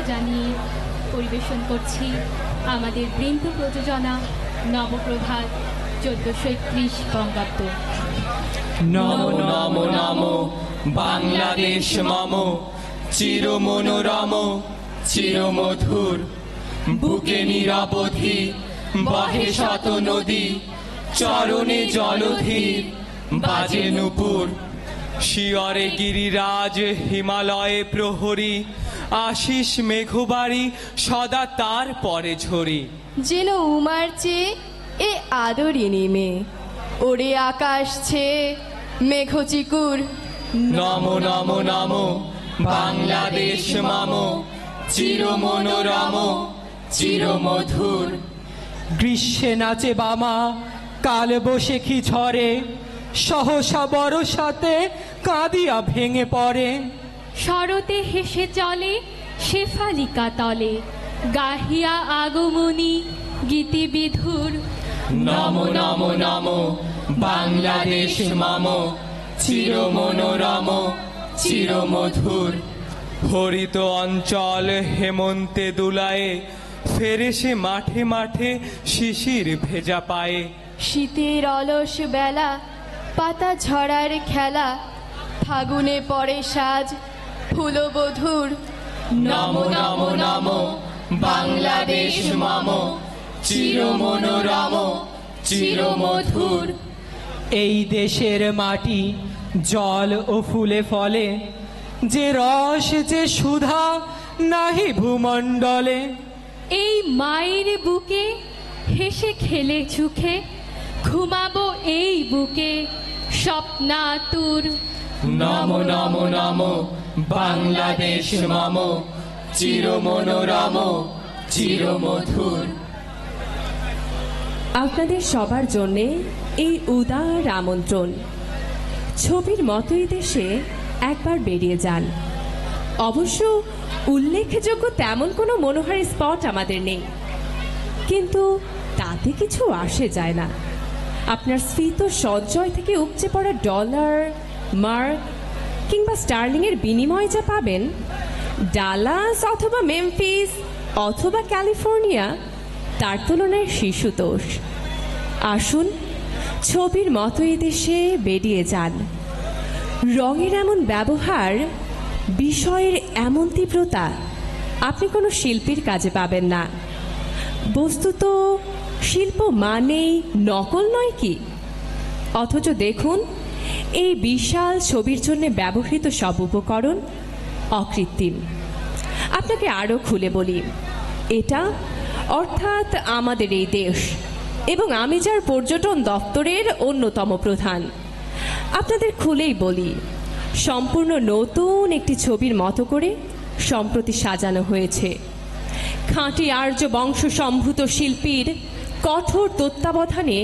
জানিয়ে পরিবেশন করছি আমাদের বৃন্দ প্রযোজনা নবপ্রভাত 1431 বঙ্গাব্দ। নমো নমো নমো বাংলাদেশ মম, চির মনোরম চির মধুর। বুকে নিরবধি বহে শত নদী, চরণে জলধীর বাজে নূপুর। শিয়রে গিরিরাজ হিমালয়ে প্রহরী, আশিস মেঘবাড়ি সদা তার পরে ঝরি। যেন উমার চেয়ে এ আদরি নেমে, ওরে আকাশ ছেয়ে মেঘচিকুর। নমো নমো নমো বাংলাদেশ মম, চির মনোরম চির মধুর। গ্রীষ্মে নাচে বামা কাল বৈশাখী ঝরে, সহসা বরসাতে কাঁদিয়া ভেঙে পড়ে। শরতে হেসে চলে শেফালিকা তলে, গাহিয়া আগমনী গীতি বিধুর। নমো নমো নমো বাংলাদেশ মম, চির মনোরম চির মধুর। হরিত অঞ্চল হেমন্তে দুলায়ে, ফেরে সে মাঠে মাঠে শিশির ভেজা পায়ে। শীতের অলস বেলা পাতা ঝরার খেলা, ফাগুনে পড়ে সাজ ফুলবধূর। নমো নমো নমো বাংলাদেশ মম, চির মনোরম চির মধুর। এই দেশের মাটি জল ও ফুলে ফলে, যে রস যে সুধা নাহি ভূমণ্ডলে। এই মায়ের বুকে হেসে খেলে চুখে, ঘুমাবো এই বুকে স্বপ্নাতুর। নমো নমো নমো বাংলাদেশ মম, চির মনোরম চির মধুর। আপনাদের সবার জন্যে এই উদার আমন্ত্রণ। ছবির মতোই দেশে একবার বেরিয়ে যান। অবশ্য উল্লেখযোগ্য তেমন কোনো মনোহারী স্পট আমাদের নেই, কিন্তু তাতে কিছু আসে যায় না। আপনার স্ফীত সঞ্চয় থেকে উপচে পড়া ডলার, মার্ক কিংবা স্টার্লিংয়ের বিনিময়ে যা পাবেন, ডালাস অথবা মেমফিস অথবা ক্যালিফোর্নিয়া তার তুলনায় শিশুতোষ। আসুন, ছবির মতোই দেশে বেরিয়ে যান। রঙের এমন ব্যবহার, বিষয়ের এমন তীব্রতা আপনি কোনো শিল্পীর কাজে পাবেন না। বস্তুত শিল্প মানেই নকল নয় কি? অথচ দেখুন, এই বিশাল ছবির জন্য ব্যবহৃত সব উপকরণ অকৃত্রিম। আপনাকে আরও খুলে বলি, এটা অর্থাৎ আমাদের এই দেশ এবং আমি যার পর্যটন দপ্তরের অন্যতম প্রধান। আপনাদের খুলেই বলি, সম্পূর্ণ নতুন একটি ছবির মতো করে সম্প্রতি সাজানো হয়েছে। খাঁটি আর্য বংশ সম্ভূত শিল্পীর কঠোর তত্ত্বাবধানে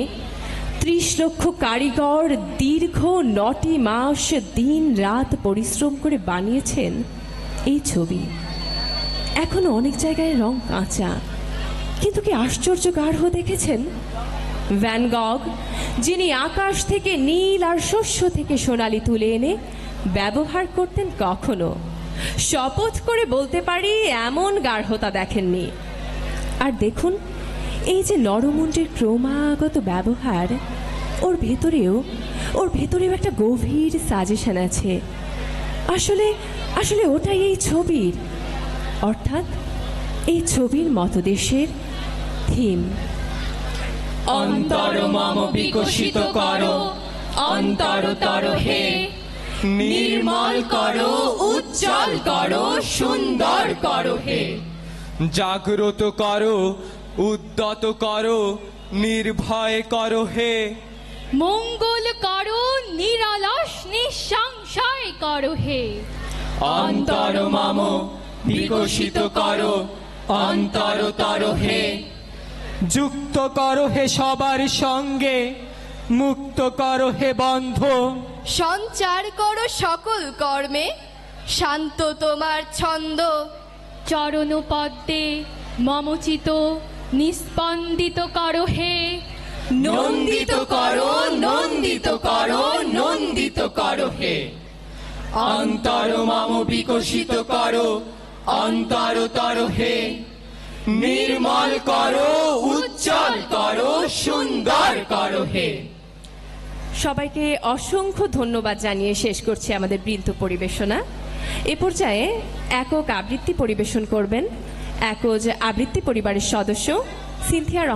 30 লক্ষ কারিগর দীর্ঘ 9টি মাস দিন রাত পরিশ্রম করে বানিয়েছেন এই ছবি। এখনো অনেক জায়গায় রং কাঁচা, কিন্তু কি আশ্চর্য গাঢ় দেখেছেন? ভ্যান গগ, যিনি আকাশ থেকে নীল আর শস্য থেকে সোনালি তুলে এনে ব্যবহার করতেন, কখনো শপথ করে বলতে পারি এমন গাঢ়তা দেখেননি। আর দেখুন, এই যে নরমুণ্ডের ক্রমাগত ব্যবহার, ওর ভেতরেও একটা গভীর সাজেশন আছে। আসলে ওটাই এই ছবির, অর্থাৎ এই ছবির মতো দেশের থিম। অন্তর মম বিকশিত করো, অন্তরতর হে, নির্মল করো, উজ্জ্বল করো, সুন্দর করো হে। জাগ্রত করো, উদ্যত করো, নির্ভয় করো হে। মঙ্গল করো, নিরলস নিঃসংশয় করো হে। অন্তর মম বিকশিত করো, অন্তরতর হে। যুক্ত করো হে সবার সঙ্গে, মুক্ত করো হে বন্ধ। সঞ্চার করো সকল কর্মে, শান্ত তোমার ছন্দ। চরণ পদ্মে মমচিত নিস্পন্দিত করো হে। নন্দিত করো, নন্দিত করো, নন্দিত করো হে। অন্তর মম বিকশিত করো, অন্তরতর হে নির্মল করো উজ্জ্বল করো সুন্দর করো হে। সবাইকে অসংখ্য ধন্যবাদ জানিয়ে শেষ করছি আমাদের বৃন্দ পরিবেশনা। এ পর্যায়ে একক আবৃত্তি পরিবেশন করবেন একজ আবৃত্তি পরিবারের সদস্য সিনথিয়া রহমান।